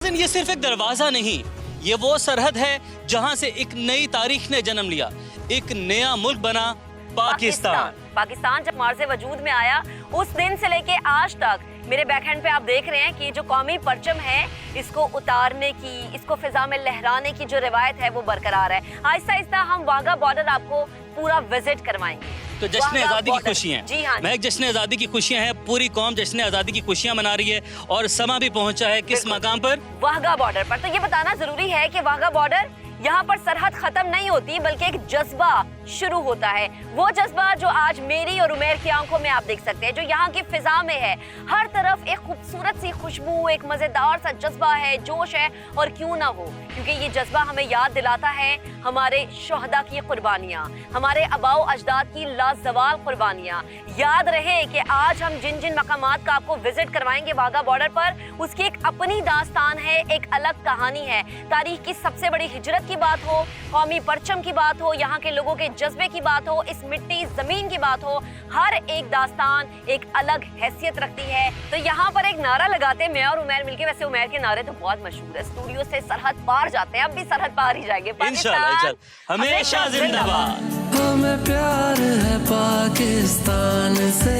नाज़रीन, ये सिर्फ एक दरवाज़ा नहीं, ये वो सरहद है जहाँ से एक नई तारीख ने जन्म लिया, एक नया मुल्क बना पाकिस्तान जब मार्ज़े वजूद में आया उस दिन से लेके आज तक मेरे बैकहैंड पे आप देख रहे हैं कि जो कौमी परचम है इसको उतारने की, इसको फिजा में लहराने की जो रिवायत है वो बरकरार है। आहिस्ता आहिस्ता हम वाघा बॉर्डर आपको पूरा विजिट करवाएंगे। तो जश्न आज़ादी की खुशियाँ, जी हाँ, महक, जश्न आज़ादी की खुशियाँ हैं, पूरी कौम जश्न आज़ादी की खुशियाँ मना रही है और समा भी पहुँचा है किस मकाम पर? वाघा बॉर्डर पर। तो ये बताना जरूरी है कि वाघा बॉर्डर यहाँ पर सरहद खत्म नहीं होती बल्कि एक जज्बा शुरू होता है। वो जज्बा जो आज मेरी और उमेर की आंखों में आप देख सकते हैं, जो यहाँ की फिजा में है। हर तरफ एक खूबसूरत सी खुशबू, एक मजेदार सा जज्बा है, जोश है। और क्यों ना हो, क्योंकि ये जज्बा हमें याद दिलाता है हमारे शोहदा की कुर्बानियाँ, हमारे आबाओ अजदाद की लाजवाल कुर्बानियाँ। याद रहे कि आज हम जिन जिन मकामात का आपको विजिट करवाएंगे वाघा बॉर्डर पर, उसकी एक अपनी दास्तान है, एक अलग कहानी है। तारीख की सबसे बड़ी हिजरत की बात हो, कौमी परचम की बात हो, यहाँ के लोगों के जज्बे की बात हो, इस मिट्टी जमीन की बात हो, हर एक दास्तान एक अलग हैसियत रखती है। तो यहाँ पर एक नारा लगाते हैं मैं और उमैर मिलके। वैसे उमैर के नारे तो बहुत मशहूर है, स्टूडियो से सरहद पार जाते हैं, अब भी सरहद पार ही जाएंगे। इंशाल्लाह, हमेशा जिंदाबाद। हमें प्यार है पाकिस्तान से,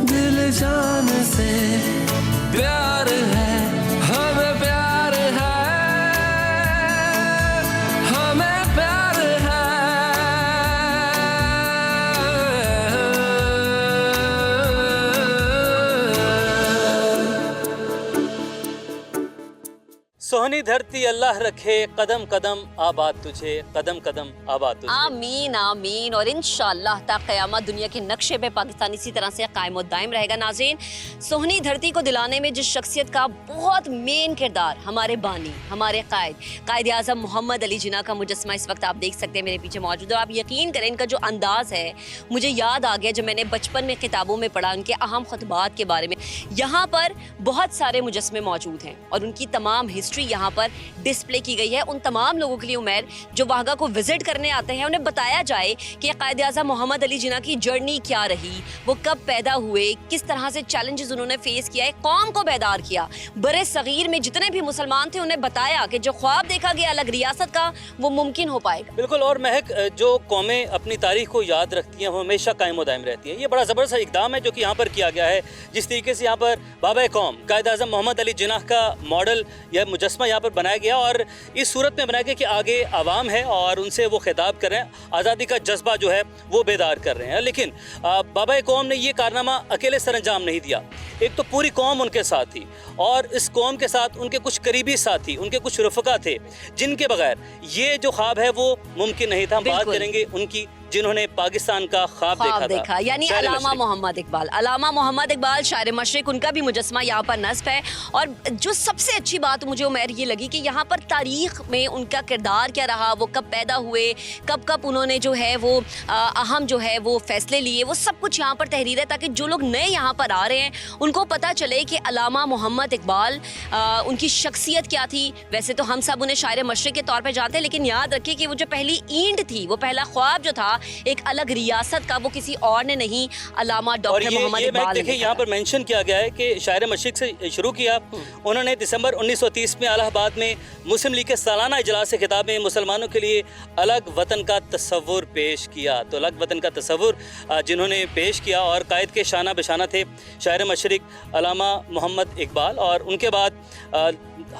दिल जान से प्यार है, हमें प्यार है, हमें प्यार है। सोहनी धरती अल्लाह रखे, कदम कदम आबाद तुझे, कदम कदम आबाद तुझे। आमीन आमीन। और इंशाअल्लाह ता क़यामत दुनिया के नक्शे पे पाकिस्तान इसी तरह से कायम और दायम रहेगा। नाज़रीन, सोहनी धरती को दिलाने में जिस शख्सियत का बहुत मेन किरदार, हमारे बानी, हमारे कायद आज़म मोहम्मद अली जिन्ना का मुजस्मा इस वक्त आप देख सकते हैं मेरे पीछे मौजूद है। आप यकीन करें, इनका जो अंदाज़ है मुझे याद आ गया जब मैंने बचपन में किताबों में पढ़ा उनके अहम खुतबात के बारे में। यहाँ पर बहुत सारे मुजस्मे मौजूद हैं और उनकी तमाम हिस्ट्री यहाँ पर डिस्प्ले की गई है। उन तमाम लोगों के लिए उमैर जो वाघा को विजिट करने आते हैं, उन्हें बताया जाए कि कायद आज़म मोहम्मद अली जिन्ना की जर्नी क्या रही, वो कब पैदा हुए, किस तरह से चैलेंजेस उन्होंने फेस किया है, कौम को बेदार किया। बड़े सगीर में जितने भी मुसलमान थे उन्हें बताया कि जो ख्वाब देखा गया अलग रियासत का, वो मुमकिन हो पाएगा। बिल्कुल। और महक, जो कौमें अपनी तारीख को याद रखती हैं वो हमेशा कायम व दायम रहती है। ये बड़ा ज़बरदस्त इकदाम है जो कि यहाँ पर किया गया है। जिस तरीके से यहाँ पर बाबा कौम कायद आज़म मोहम्मद अली जिन्ना का मॉडल या मुजस्मा यहाँ पर बनाया गया और इस सूरत में बनाया गया कि आगे आवाम है और उनसे वो खिताब कर रहे हैं, आज़ादी का जज्बा जो है वो बेदार कर रहे हैं। लेकिन बाबा कौम ने ये कारनामा अकेले सर अंजाम नहीं दिया। एक तो पूरी कौम उनके साथ थी और इस कौम के साथ उनके कुछ करीबी साथी, उनके कुछ रफ़का थे जिनके बगैर ये जो ख्वाब है वो मुमकिन नहीं था। हम बात करेंगे उनकी जिन्होंने पाकिस्तान का ख्वाब देखा, यानी अलामा मोहम्मद इकबाल। अलामा मोहम्मद इकबाल शायर मशरिक, उनका भी मुजस्मा यहाँ पर नस्ब है। और जो सबसे अच्छी बात मुझे उमैर ये लगी कि यहाँ पर तारीख में उनका किरदार क्या रहा, वो कब पैदा हुए, कब कब उन्होंने जो है वो अहम जो है वो फैसले लिए, वो सब कुछ यहाँ पर तहरीर है ताकि जो लोग नए यहाँ पर आ रहे हैं उनको पता चले कि अलामा मोहम्मद इकबाल उनकी शख्सियत क्या थी। वैसे तो हम सब उन्हें शायर मशरिक के तौर पर जानते हैं, लेकिन याद रखिए कि वो जो पहली ईंट थी, वो पहला ख्वाब जो था एक अलग रियासत का, वो किसी और ने नहीं, अलामा डॉक्टर मोहम्मद इकबाल। देखिए यहाँ पर मेंशन किया गया है कि शायर मशरिक से शुरू किया। उन्होंने दिसंबर 1930 में इलाहाबाद में मुस्लिम लीग के सालाना इजलास से खिताब में मुसलमानों के लिए अलग वतन का तस्वुर पेश किया। तो अलग वतन का तस्वुर जिन्होंने पेश किया और कायद के शाना बशाना थे शायर मशरिक अलामा मोहम्मद इकबाल। और उनके बाद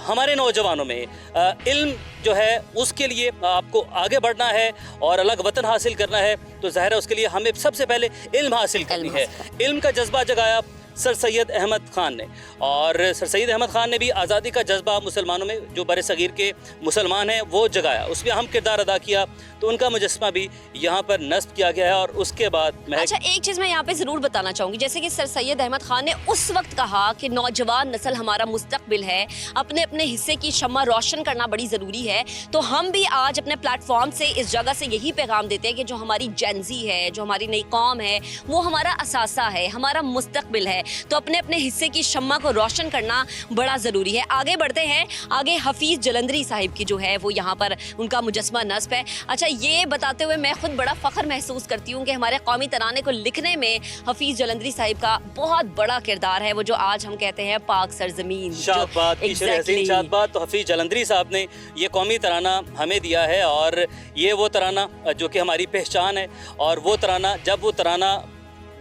हमारे नौजवानों में इल्म जो है उसके लिए आपको आगे बढ़ना है और अलग वतन हासिल करना है, तो ज़ाहिर है उसके लिए हमें सबसे पहले इल्म हासिल करनी है। इल्म का जज्बा जगाया सर सैयद अहमद ख़ान ने, और सर सैयद अहमद ख़ान ने भी आज़ादी का जज्बा मुसलमानों में, जो बड़े सगीर के मुसलमान हैं, वो जगाया, उसमें अहम किरदार अदा किया। तो उनका मुजस्मा भी यहाँ पर नस्ब किया गया है। और उसके बाद अच्छा, एक चीज़ मैं यहाँ पे ज़रूर बताना चाहूँगी, जैसे कि सर सैयद अहमद ख़ान ने उस वक्त कहा कि नौजवान नस्ल हमारा मुस्तकबिल है, अपने अपने हिस्से की शम्मा रोशन करना बड़ी ज़रूरी है। तो हम भी आज अपने प्लेटफॉर्म से इस जगह से यही पैगाम देते हैं कि जो हमारी जेनजी है, जो हमारी नई कौम है, वो हमारा असासा है, हमारा मुस्तकबिल है। है, तो अपने अपने हिस्से की शम्मा को रोशन करना बड़ा ज़रूरी है। आगे बढ़ते हैं, आगे हफीज़ जलंधरी साहिब की जो है वो यहाँ पर उनका मुजस्मा नस्ब है। अच्छा, ये बताते हुए मैं खुद बड़ा फ़ख्र महसूस करती हूँ कि हमारे कौमी तराने को लिखने में हफीज़ जलंधरी साहिब का बहुत बड़ा किरदार है, वो जो आज हम कहते हैं पाक सरजमीन। तो हफीज़ जलंधरी साहब ने ये कौमी तराना हमें दिया है, और ये वो तराना जो कि हमारी पहचान है, और वो तराना जब वो तराना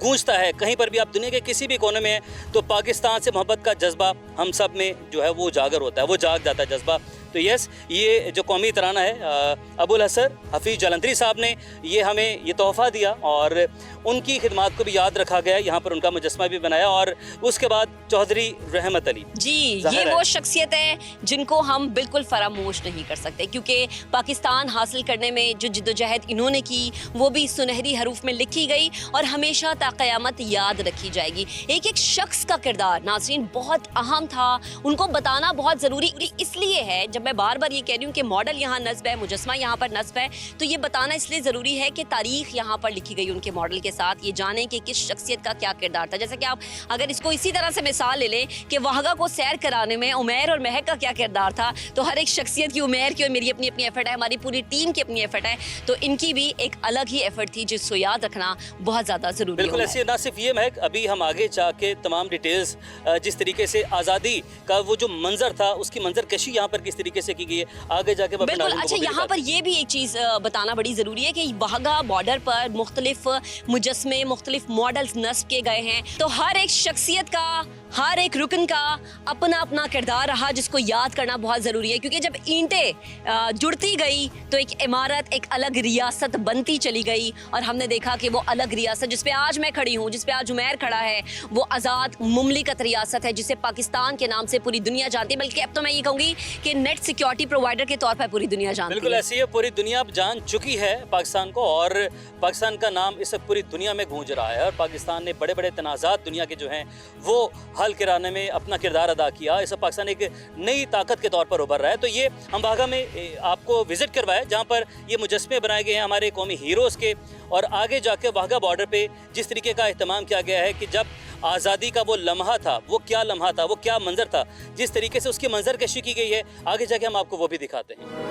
गूंजता है कहीं पर भी, आप दुनिया के किसी भी कोने में हैं, तो पाकिस्तान से मोहब्बत का जज्बा हम सब में जो है वो उजागर होता है, वो जाग जाता है जज्बा। तो यस, ये जो कौमी तराना है अबुल हसन हफीज़ जलंधरी साहब ने ये हमें ये तोहफ़ा दिया, और उनकी खिदमत को भी याद रखा गया, यहाँ पर उनका मुजस्मा भी बनाया। और उसके बाद चौधरी रहमत अली जी, ये वो शख्सियत है जिनको हम बिल्कुल फरामोश नहीं कर सकते, क्योंकि पाकिस्तान हासिल करने में जो जिद्दोजहद इन्होंने की वो भी सुनहरी हरूफ में लिखी गई और हमेशा ता क़यामत याद रखी जाएगी। एक एक शख्स का किरदार नाज़रीन बहुत अहम था, उनको बताना बहुत ज़रूरी इसलिए है। जब मैं बार बार ये कह रही हूँ कि मॉडल यहाँ नस्ब है, मुजस्मा यहाँ पर नस्ब है, तो ये बताना इसलिए ज़रूरी है कि तारीख यहाँ पर लिखी गई उनके मॉडल के साथ, ये जानें कि किस शख्सियत का क्या किरदार था। जैसे कि आप अगर इसको इसी तरह से मिसाल ले लें कि वाहगा को सैर कराने में उमैर और महक का क्या किरदार था, तो हर एक शख्सियत की, उमैर की और मेरी अपनी अपनी एफर्ट है, हमारी पूरी टीम की अपनी एफर्ट है, तो इनकी भी एक अलग ही एफर्ट थी जिसको याद रखना बहुत ज़्यादा ज़रूरी है। बिल्कुल ऐसे, ना सिर्फ ये महक, अभी हम आगे जाके तमाम डिटेल्स जिस तरीके से आज़ादी का वो जो मंजर था उसकी मंजर कशी यहाँ पर किस तरीके से की गई है, आगे जाके बिल्कुल। अच्छा, यहाँ पर ये भी एक चीज़ बताना बड़ी ज़रूरी है कि वाहगा बॉर्डर पर मुख्तलिफ मुजस्मे, मुख्तलिफ मॉडल्स नस्ब किए गए हैं, तो हर एक शख्सियत का, हर एक रुकन का अपना अपना किरदार रहा जिसको याद करना बहुत ज़रूरी है, क्योंकि जब ईंटें जुड़ती गई तो एक इमारत, एक अलग रियासत बनती चली गई, और हमने देखा कि वो अलग रियासत जिस पे आज मैं खड़ी हूँ, जिस पे आज उमैर खड़ा है, वो आज़ाद मुमलिकत रियासत है जिसे पाकिस्तान के नाम से पूरी दुनिया जानती है, बल्कि अब तो मैं ये कहूँगी कि नेट सिक्योरिटी प्रोवाइडर के तौर पर पूरी दुनिया जानती है। बिल्कुल ऐसी है, पूरी दुनिया अब जान चुकी है पाकिस्तान को, और पाकिस्तान का नाम इस वक्त पूरी दुनिया में गूंज रहा है, और पाकिस्तान ने बड़े बड़े तनाज़ात दुनिया के जो हैं वो हल कराने में अपना किरदार अदा किया। इस वक्त पाकिस्तान एक नई ताकत के तौर पर उभर रहा है। तो ये हम वाहगा में आपको विजिट करवाए जहाँ पर ये मुजस्मे बनाए गए हैं हमारे कौमी हीरोज़ के, और आगे जाके वाहगा बॉर्डर पे जिस तरीके का अहतमाम किया गया है कि जब आज़ादी का वो लम्हा था, वो क्या लम्हा था, वो क्या मंजर था, जिस तरीके से उसकी मंजर कशी की गई है, आगे जाके हम आपको वो भी दिखाते हैं।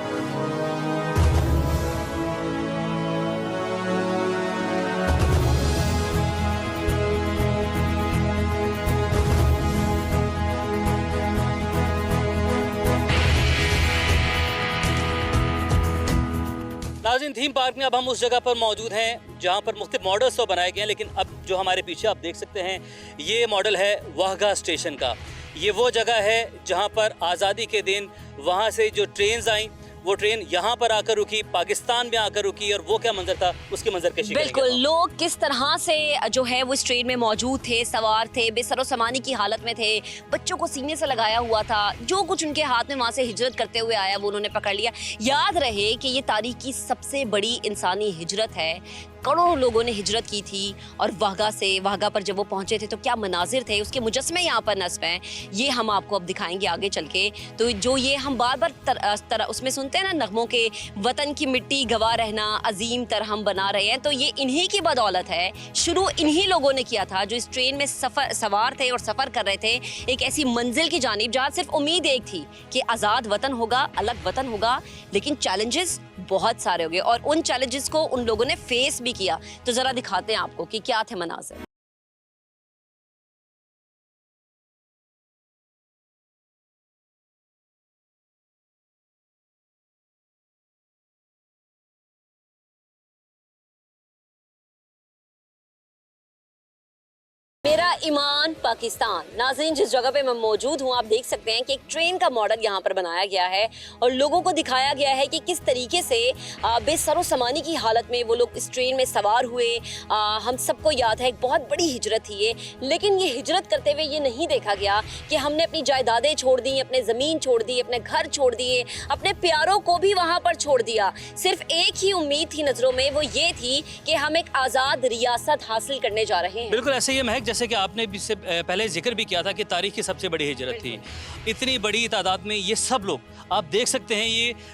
नाज़रीन, थीम पार्क में अब हम उस जगह पर मौजूद हैं जहां पर मुख्तलिफ मॉडल्स तो बनाए गए हैं, लेकिन अब जो हमारे पीछे आप देख सकते हैं ये मॉडल है वाहगा स्टेशन का। ये वो जगह है जहां पर आज़ादी के दिन वहां से जो ट्रेन्स आई, वो ट्रेन यहाँ पर आकर रुकी, पाकिस्तान में आकर रुकी, और वो क्या मंजर था उसकी मंजर कशी। बिल्कुल, लोग किस तरह से जो है वो इस ट्रेन में मौजूद थे, सवार थे, बेसरो समानी की हालत में थे, बच्चों को सीने से लगाया हुआ था, जो कुछ उनके हाथ में वहाँ से हिजरत करते हुए आया वो उन्होंने पकड़ लिया। याद रहे कि ये तारीख की सबसे बड़ी इंसानी हिजरत है, करोड़ों लोगों ने हिजरत की थी, और वाहगा पर जब वो पहुंचे थे तो क्या मनाजिर थे, उसके मुजस्मे यहाँ पर नस्ब हैं, ये हम आपको अब दिखाएंगे आगे चल के। तो जो ये हम बार बार उसमें सुनते हैं ना नगमों के, वतन की मिट्टी गवा रहना अजीम तर हम बना रहे हैं, तो ये इन्हीं की बदौलत है, शुरू इन्हीं लोगों ने किया था जो इस ट्रेन में सवार थे और सफ़र कर रहे थे एक ऐसी मंजिल की जानिब जहाँ सिर्फ उम्मीद एक थी कि आज़ाद वतन होगा, अलग वतन होगा, लेकिन चैलेंजेस बहुत सारे हो गए, और उन चैलेंजेस को उन लोगों ने फेस भी किया। तो जरा दिखाते हैं आपको कि क्या थे मनाज़िर। मेरा ईमान पाकिस्तान। नाज़रीन, जिस जगह पे मैं मौजूद हूँ आप देख सकते हैं कि एक ट्रेन का मॉडल यहाँ पर बनाया गया है और लोगों को दिखाया गया है कि किस तरीके से बेसरो समानी की हालत में वो लोग इस ट्रेन में सवार हुए। हम सबको याद है एक बहुत बड़ी हिजरत थी ये, लेकिन ये हिजरत करते हुए ये नहीं देखा गया कि हमने अपनी जायदादें छोड़ दी, अपने ज़मीन छोड़ दी, अपने घर छोड़ दिए, अपने प्यारों को भी वहाँ पर छोड़ दिया। सिर्फ एक ही उम्मीद थी नज़रों में, वो ये थी कि हम एक आज़ाद रियासत हासिल करने जा रहे हैं। बिल्कुल ऐसे ही महक, जैसे कि आपने भी से पहले जिक्र भी किया था कि तारीख की सबसे बड़ी हिजरत थी। इतनी बड़ी तादाद में ये सब लोग आप देख सकते हैं,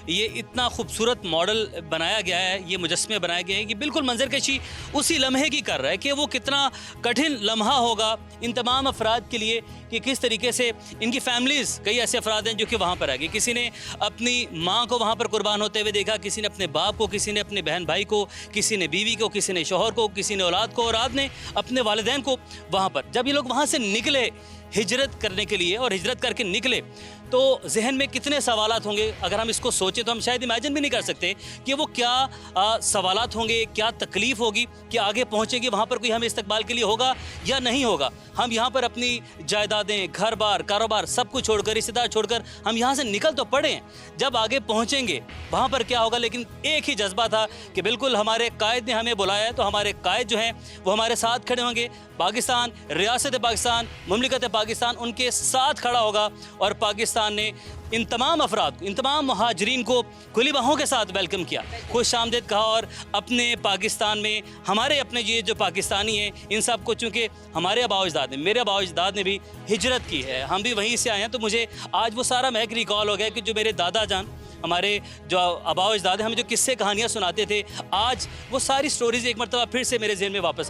ये इतना खूबसूरत मॉडल बनाया गया है, ये मुजस्मे बनाए गए हैं कि बिल्कुल मंजरकशी उसी लम्हे की कर रहा है कि वो कितना कठिन लम्हा होगा इन तमाम अफराद के लिए कि किस तरीके से इनकी फैमिलीज़, कई ऐसे अफराद हैं जो कि वहाँ पर आ गए। किसी ने अपनी माँ को वहाँ पर कुर्बान होते हुए देखा, किसी ने अपने बाप को, किसी ने अपने बहन भाई को, किसी ने बीवी को, किसी ने शौहर को, किसी ने औलाद को, और आपने अपने वालिदैन को वहाँ पर। जब ये लोग वहाँ से निकले हिजरत करने के लिए और हिजरत करके निकले तो जहन में कितने सवालात होंगे। अगर हम इसको सोचें तो हम शायद इमेजिन भी नहीं कर सकते कि वो क्या सवालात होंगे, क्या तकलीफ़ होगी कि आगे पहुँचेंगे वहाँ पर कोई हमें इस्तकबाल के लिए होगा या नहीं होगा। हम यहाँ पर अपनी जायदादें, घर बार, कारोबार सब कुछ छोड़कर, रिश्तेदार छोड़कर हम यहाँ से निकल तो पड़े हैं। जब आगे पहुँचेंगे वहाँ पर क्या होगा, लेकिन एक ही जज्बा था कि बिल्कुल हमारे कायद ने हमें बुलाया है तो हमारे कायद जो हैं वो हमारे साथ खड़े होंगे। पाकिस्तान, रियासत पाकिस्तान, मुमलिकत पाकिस्तान उनके साथ खड़ा होगा और पाकिस्तान ने इन तमाम अफराद को, इन तमाम मुहाजिरीन को खुली बाहों के साथ वेलकम किया, खुश आमदीद कहा। और अपने पाकिस्तान में हमारे अपने ये जो पाकिस्तानी हैं इन सब को, चूँकि हमारे आबाओ-अजदाद ने, मेरे आबाओ-अजदाद ने भी हिजरत की है, हम भी वहीं से आए हैं, तो मुझे आज वो सारा महक रिकॉल हो गया कि जो मेरे दादा जान, हमारे जो आबाओ-अजदाद हैं, हमें जो किस्से कहानियाँ सुनाते थे, आज वो सारी स्टोरीज़ एक मरतबा फिर से मेरे जहन में वापस आ